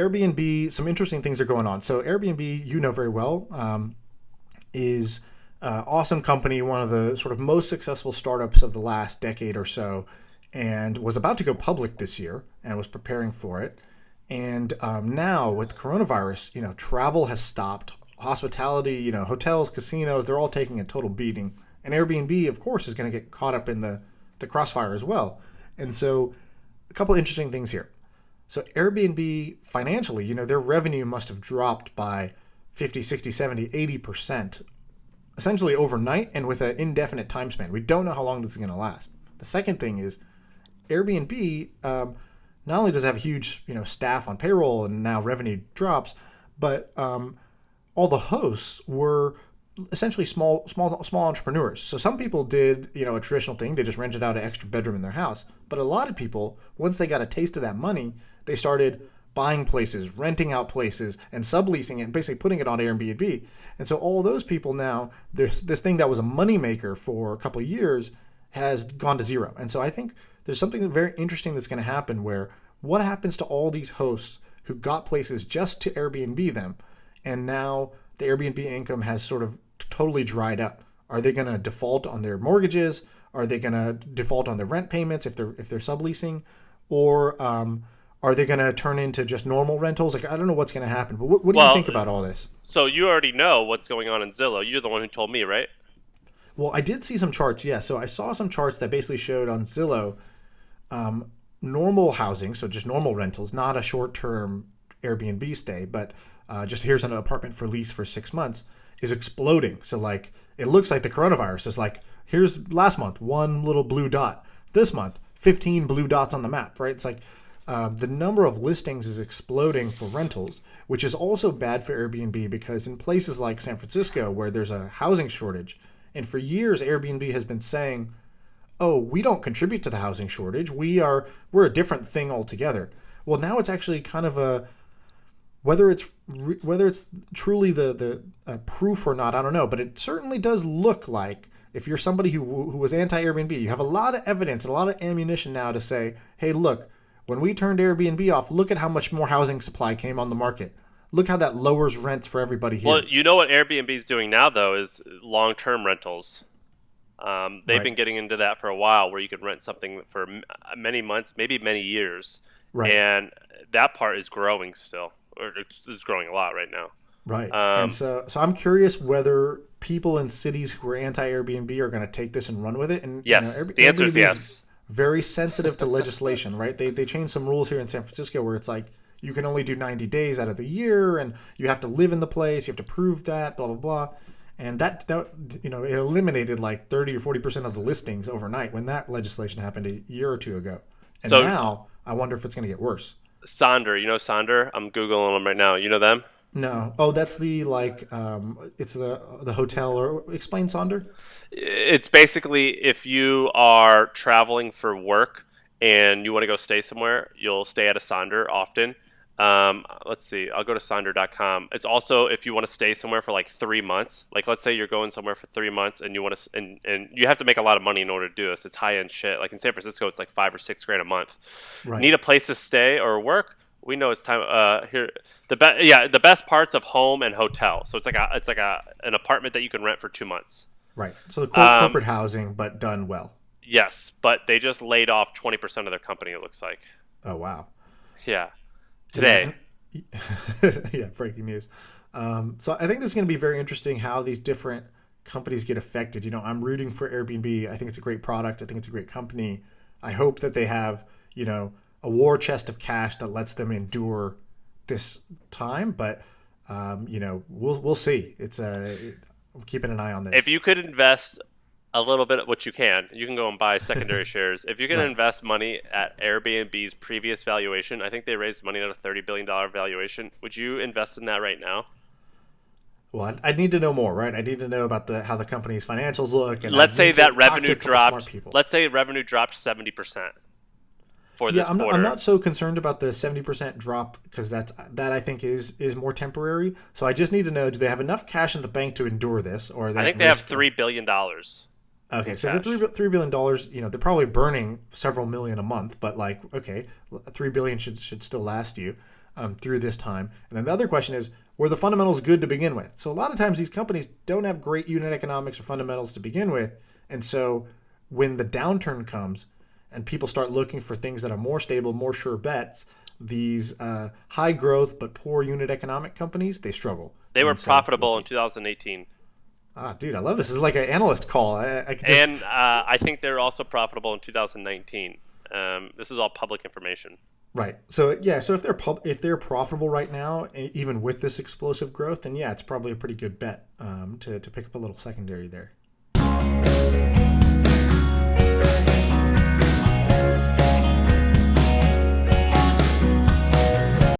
Airbnb, some interesting things are going on. So Airbnb, you know very well, is awesome company, one of the sort of most successful startups of the last decade or so, and was about to go public this year and was preparing for it. And now with coronavirus, travel has stopped. Hospitality, hotels, casinos, they're all taking a total beating. And Airbnb, of course, is going to get caught up in the crossfire as well. And so a couple interesting things here. So Airbnb financially, their revenue must have dropped by 50, 60, 70, 80% essentially overnight and with an indefinite time span. We don't know how long this is going to last. The second thing is Airbnb not only does it have a huge staff on payroll and now revenue drops, but all the hosts were essentially small entrepreneurs. So some people did a traditional thing. They just rented out an extra bedroom in their house. But a lot of people, once they got a taste of that money, they started buying places, renting out places, and subleasing it and basically putting it on Airbnb. And so all those people now, there's this thing that was a moneymaker for a couple of years has gone to zero. And so I think there's something very interesting that's going to happen where what happens to all these hosts who got places just to Airbnb them, and now the Airbnb income has sort of totally dried up. Are they going to default on their mortgages? Are they going to default on their rent payments if they're subleasing? Or are they going to turn into just normal rentals? Like, I don't know what's going to happen. But what do you think about all this? So you already know what's going on in Zillow. You're the one who told me, right? Well, I did see some charts, yeah. So I saw some charts that basically showed on Zillow normal housing, so just normal rentals, not a short-term Airbnb stay, but just here's an apartment for lease for 6 months, is exploding. So like it looks like the coronavirus is like, here's last month, one little blue dot. This month, 15 blue dots on the map, right? It's like the number of listings is exploding for rentals, which is also bad for Airbnb because in places like San Francisco where there's a housing shortage, and for years Airbnb has been saying, oh, we don't contribute to the housing shortage. We're a different thing altogether. Well, now it's actually kind of a, whether it's truly the proof or not, I don't know, but it certainly does look like if you're somebody who was anti-Airbnb, you have a lot of evidence and a lot of ammunition now to say, hey, look, when we turned Airbnb off, look at how much more housing supply came on the market. Look how that lowers rents for everybody here. Well, you know what Airbnb is doing now, though, is long-term rentals. They've been getting into that for a while where you can rent something for many months, maybe many years. Right. And that part is growing still. Or it's growing a lot right now. Right. And so I'm curious whether people in cities who are anti-Airbnb are going to take this and run with it. And yes, the answer is yes. Very sensitive to legislation, right? They changed some rules here in San Francisco where it's like you can only do 90 days out of the year, and you have to live in the place, you have to prove that, blah blah blah. And that it eliminated like 30 or 40% of the listings overnight when that legislation happened a year or two ago. And so, now I wonder if it's going to get worse. Sonder, you know Sonder? I'm Googling them right now. You know them? No. Oh, that's the it's the hotel, or explain Sonder. It's basically if you are traveling for work and you want to go stay somewhere, you'll stay at a Sonder often. Let's see. I'll go to Sonder.com. It's also if you want to stay somewhere for like 3 months. Like let's say you're going somewhere for 3 months and you want to, and you have to make a lot of money in order to do this. It's high end shit. Like in San Francisco, it's like $5 or $6 grand a month. Right. Need a place to stay or work? We know it's time. Here, the best parts of home and hotel. So it's like an apartment that you can rent for 2 months. Right. So the corporate housing, but done well. Yes, but they just laid off 20% of their company. It looks like. Oh wow. Yeah. Today. Yeah, breaking news. So I think this is going to be very interesting how these different companies get affected. I'm rooting for Airbnb. I think it's a great product. I think it's a great company. I hope that they have, a war chest of cash that lets them endure this time. But, we'll see. I'm keeping an eye on this. If you could invest a little bit, which you can go and buy secondary shares. If you can invest money at Airbnb's previous valuation, I think they raised money at a $30 billion valuation. Would you invest in that right now? Well, I'd need to know more, right? I need to know about how the company's financials look. And let's say that revenue dropped. Let's say revenue dropped 70% for this quarter. I'm not so concerned about the 70% drop because that I think is more temporary. So I just need to know: do they have enough cash in the bank to endure this, or I think they have $3 billion. Okay, so the $3 billion, they're probably burning several million a month, but $3 billion should still last you. through this time. And then the other question is, were the fundamentals good to begin with? So a lot of times these companies don't have great unit economics or fundamentals to begin with. And so when the downturn comes and people start looking for things that are more stable, more sure bets, these high growth but poor unit economic companies, they struggle. They were And so we'll profitable in see. 2018. Ah, dude, I love this. This is like an analyst call. I could just And I think they're also profitable in 2019. This is all public information. right. So yeah. So if they're profitable right now, even with this explosive growth, then yeah, it's probably a pretty good bet to pick up a little secondary there.